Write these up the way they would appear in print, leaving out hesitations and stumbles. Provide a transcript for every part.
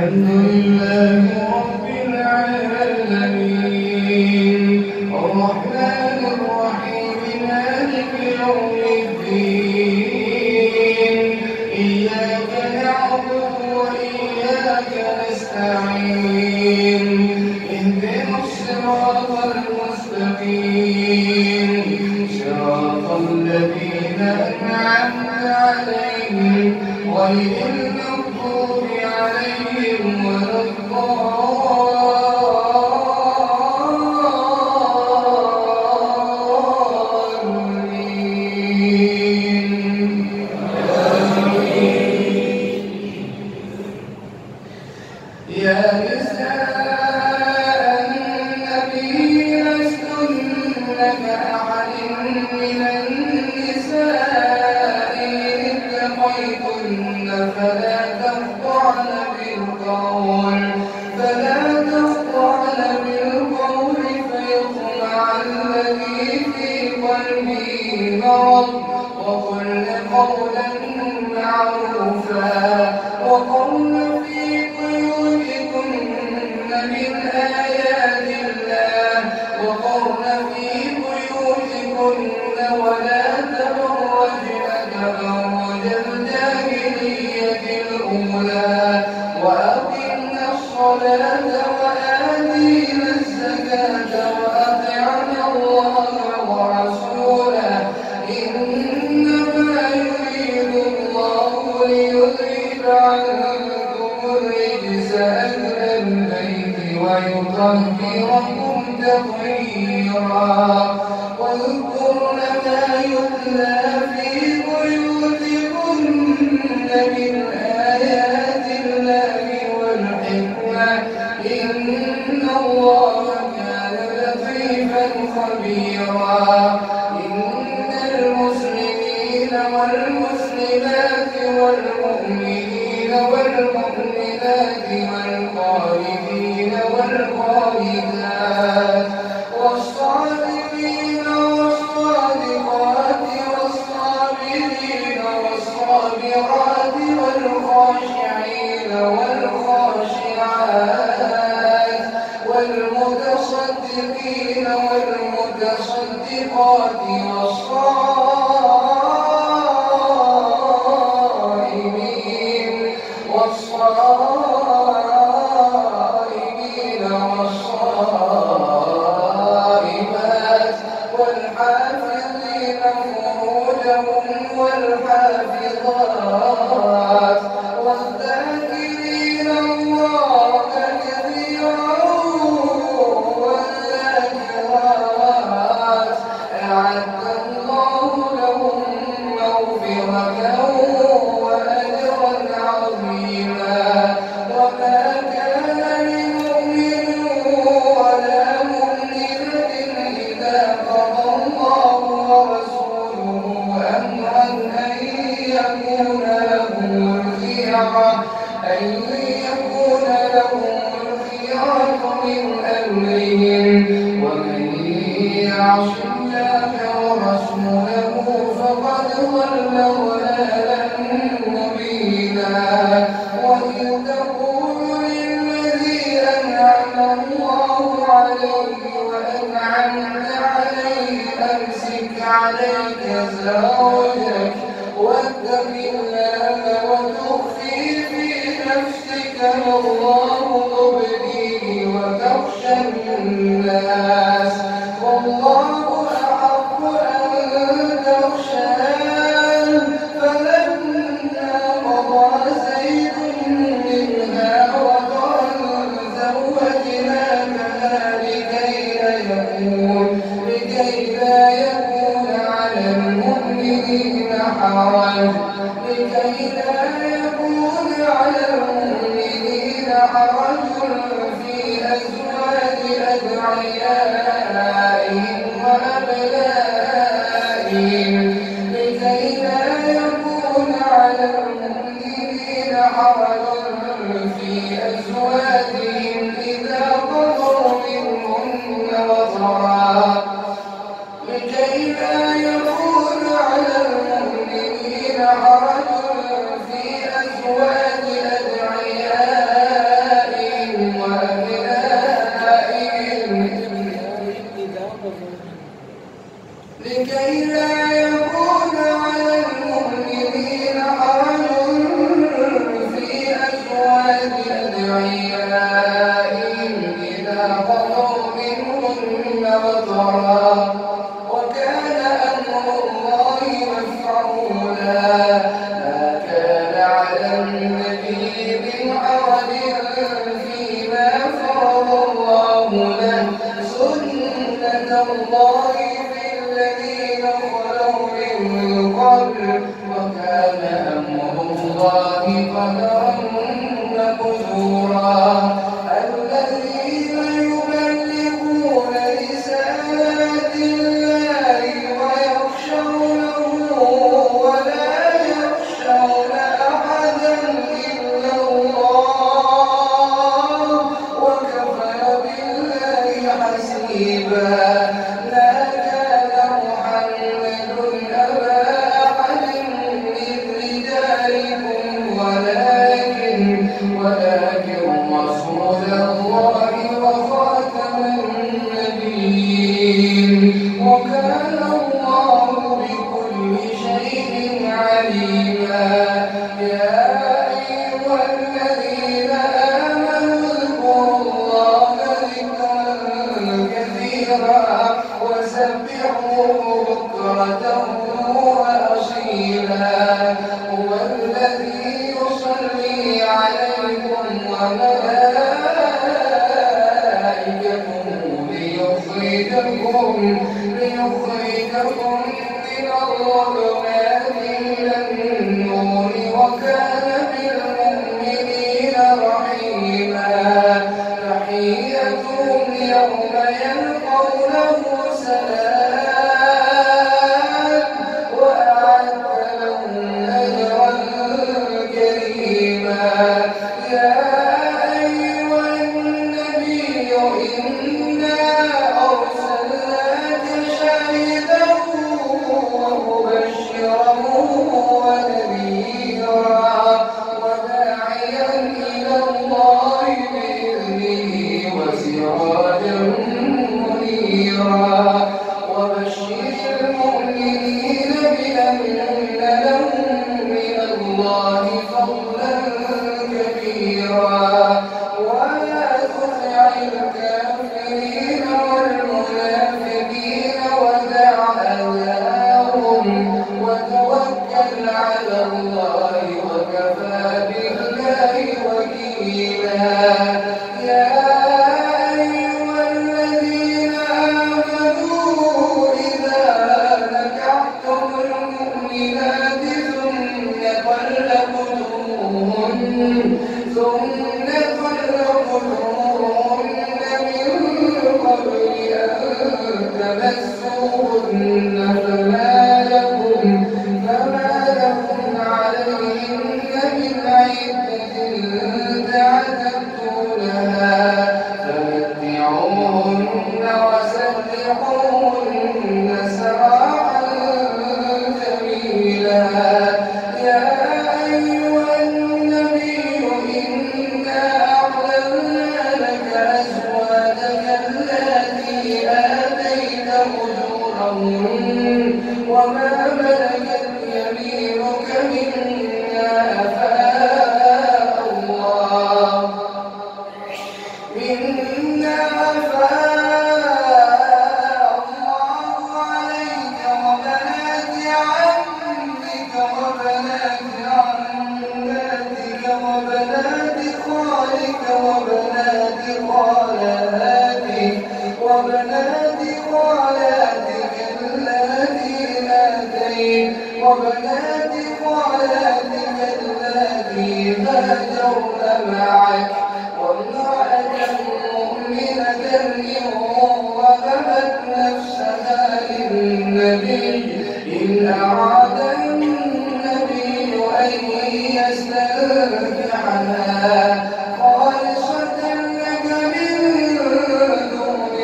الحمد لله رب العالمين الرحمن الرحيم مالك يوم الدين إياك نعبد وإياك نستعين اهدنا الصراط المستقيم صراط الذين أنعمت عليهم غير المغضوب عليهم ولا الضالين. يا نساء النبي لستن كأحد من النساء إن اتقيتن فلا تخضعن بالقول فيطمع الذي في قلبه مرض وقلن قولا معروفا وقرن في بيوتكن من آيات الله ولا تبرجن تبرج الجاهلية الأولى وأقمنا الصلاة وآتينا الزكاة وأطعنا الله ورسوله إنما يريد الله ليذهب عنكم الرجس أهل البيت ويطهركم تطهيرا واذكرن ما يتلى في بيوتكن من آيات الله والحكمة إن الله كان لطيفا خبيرا. إن المسلمين والمسلمات والمؤمنين والمؤمنات والقانتين والقانتات والصادقين والصادقات والصابرين والصابرات والخاشعين والخاشعات والمتصدقين والمتصدقات والصائمين والصائمات والحافظين فروجهم والحافظات والذاكرين الله كثيرا والذاكرات أعد الله لهم مغفرة وأجرا عظيما. وما كان لمؤمن ولا مؤمنة إذا قضى الله ورسوله أمرا أن يكون لهم الخيرة من أمرهم ومن يعص الله ورسوله فقد ضل ضلالا مبينا. وإذ تقول للذي أنعم الله عليه وأنعمت عليه أمسك عليك زوجك واتق الله وتخفي في نفسك ما الله مبديه وتخشى الناس والله أحق أن تخشاه. فلما قضى زيد منها وطرا زوجناكها لكي لا يكون على المؤمنين حرج في أزواج أدعيائهم وأبنائهم لكي لا يكون على المؤمنين حرج في أزواجهم إذا قضوا منهن وطرا لكي لا يكون على المؤمنين حرج في أزواج أدعيائهم أدعيائهم إذا قضوا منهن وطرا وكان أمر الله مفعولا ما كان على النبي من حرج فيما فرض الله له سنة الله في الذين خلوا من قبل وكان أمر الله قدرا مقدورا الذين يبلغون رسالات الله ويخشونه ولا يخشون أحدا إلا الله وكفى بالله حسيبا ما كان محمد أبا أحد من رجالكم ولكن رسول الله وخاتم النبيين وكان الله بكل شيء عليما يا أيها الذين آمنوا اذكروا الله ذكرا كثيرا وسبحوه بكرة وأصيلا هو الذي يصلي عليكم وملائكته ليخرجكم من الظلمات إلى النور وكان بالمؤمنين رحيما تحيتهم يوم يلقونه سلام وأعد لهم أجرا كريما يا أيها النبي إنا أرسلناك شاهدا ومبشرا ونذيرا وداعيا إلى الله بإذنه وسراجا منيرا وبشر المؤمنين بأن لهم من الله فضلا كبيرا ولا تطع الكافرين والمنافقين ودع أذاهم وتوكل على الله وكفى بالله وكيلا يا أيها الذين آمنوا إذا نكحتم المؤمنات ثم طلقتموهن من قبل أن تمسوهن فما لكم عليهن من عدة تعتدونها فمتعوهن وسرحوهن سراحا جميلا يا أيها النبي إنا أحللنا لك أزواجك التي آتيت أجورهن وما ملكت يمينك مما أفاء الله عليك وبنات عمك وبنات عماتك وبنات خالك وبنات خالاتك اللاتي هاجرن معك وامرأة مؤمنة إن وهبت نفسها للنبي إن أراد النبي أن يستنكحها خالصة لك من دون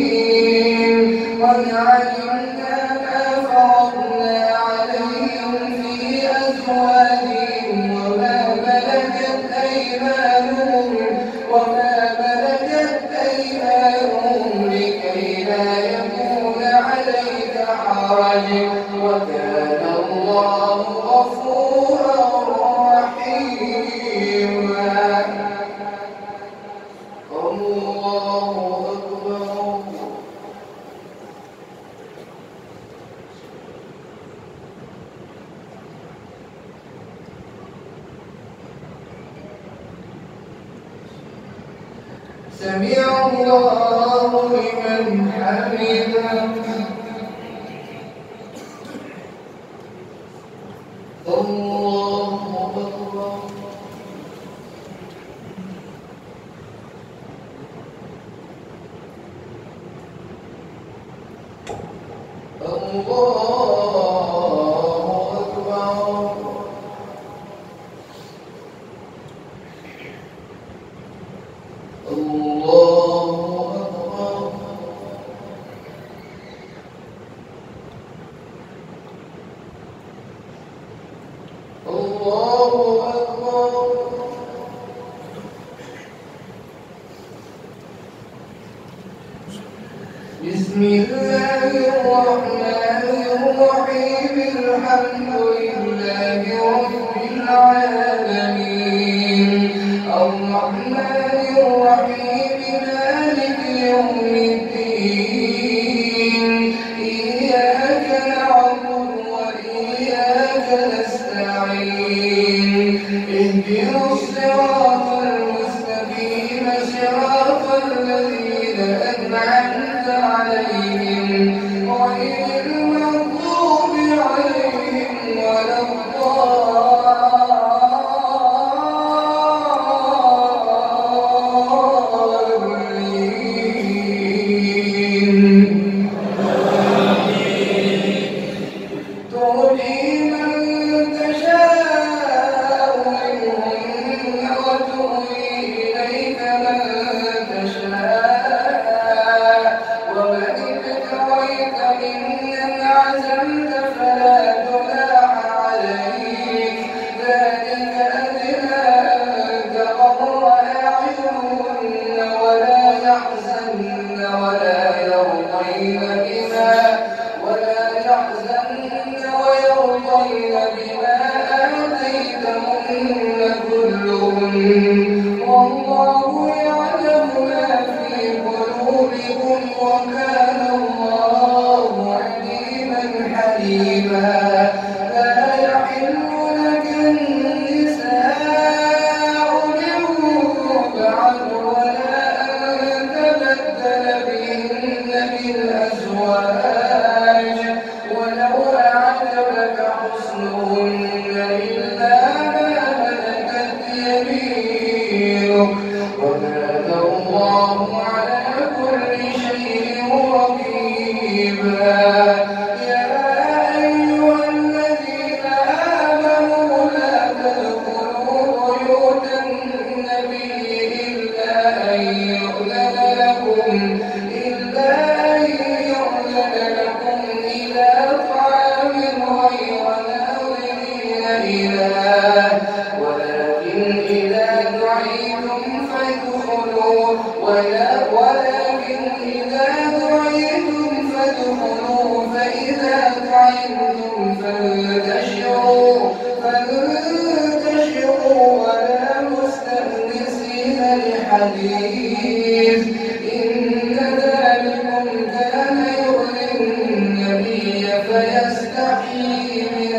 المؤمنين قد علمنا ما فرضنا عليهم في أزواجهم وما ملكت أيمانهم لكي لا يكون عليك حرج وكان الله غفورا رحيما سمع الله لمن حمده. الله أكبر. بسم الله الرحمن الرحيم. الحمد لله رب العالمين. الرحمن الرحيم. مالك يوم الدين. إياك نعبد وإياك نستعين. اهدنا الصراط المستقيم صراط الذين أنعمت عليهم غير المغضوب عليهم ولا الضالين. تهدي من تشاء منهن وتؤوي إليك من تشاء، ومن ابتغيت ممن عزمت فلا جناح عليك. ذلك أدنى أن تقر أعينهن ولا يحزن ولا يرضين بما آتيتهن كلهن، والله يعلم ما في قلوبكم وكان الله عليما حليما. لا يحل لك النساء من بعد ولا أن تبدل بهن بالأزواج ولو أعجبك حسنهن إلا ما ملكت يمينك، وكان الله على كل شيء رقيبا. يا أيها الذين آمنوا لا تدخلوا بيوت النبي إلا أن يؤذن لكم إلى طعام غير ناظرين إناه، ولكن إذا دعيتم فادخلوا فإذا طعمتم فانتشروا ولا مستأنسين لحديث. إن ذلكم كان يؤذي النبي فيستحيي من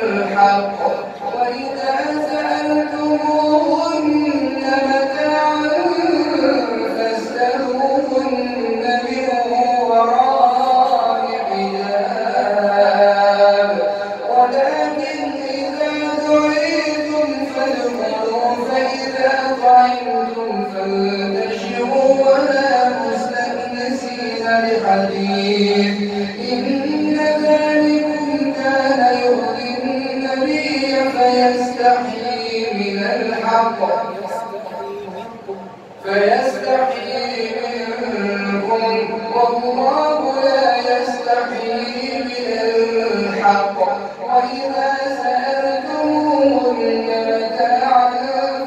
الحق. وإذا سألتموهن متاعا فاسألوهن من وراء حجاب، ولكن إذا دعيتم فادخلوا فإذا طعمتم فانتشروا ولا مستأنسين لحديث. إن ذلكم كان يؤذي النبي فيستحيي منكم، والله لا يستحيي من الحق. وإذا سألتموهن متاعا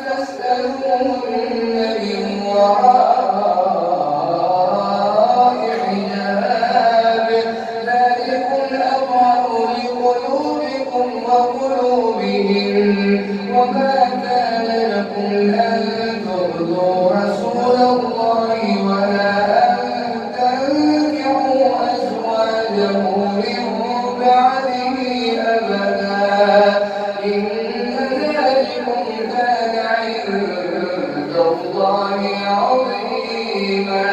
فاسألوهن من وراء حجاب، ذلكم أطهر لقلوبكم وقلوبهم. وما كان لكم أن تؤذوا رسول الله ولا أن تنكحوا أزواجه من بعده أبدا. إن ذلك ذلكم كان عند الله عظيما.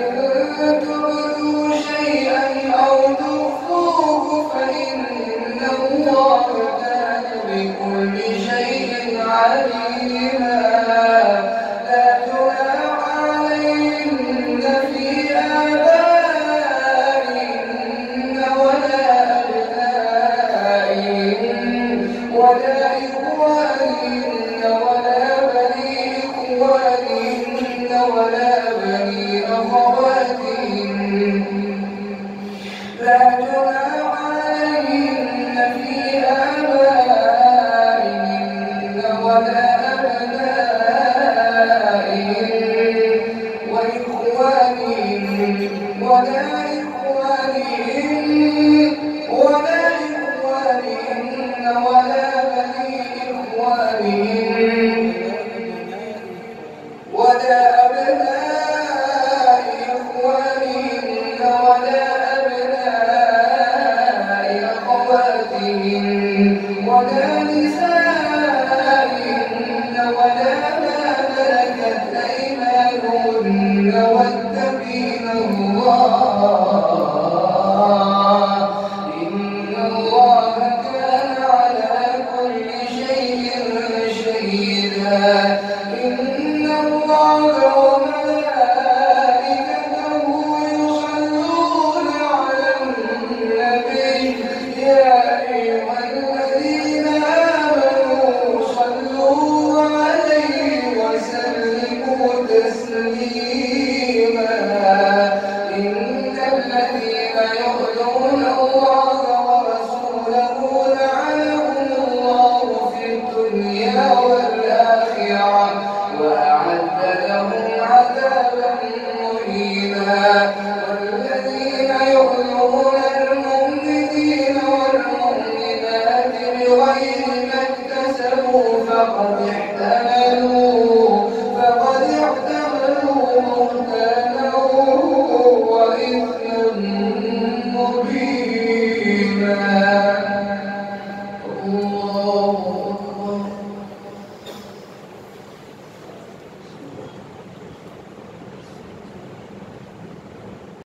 إن تبدوا شيئا أو تخفوه فإن الله كان بكل شيء عليما. لا جناح عليهن في آبائهن ولا أبنائهن ولا إخوانهن ولا بني إخوانهن ولا بني أخواتهن. لا جناح عليهن في آبائهن ولا أبنائهن وإخوانهن ولا بني إخوانهن ولا أبناء إخوانهن ولا أبناء أخواتهن ولا نسائهن ولا ما ملكت أيمانهن واتقين الله إن الله كان على كل شيء شهيدا. إن الله وملائكته يصلون على النبي يا أيها الذين آمنوا صلوا عليه وسلموا تسليما. إن الذين يؤذون الله ورسوله لعنهم الله في الدنيا والآخرة وأعد لهم عذابا مهينا. والذين يؤذون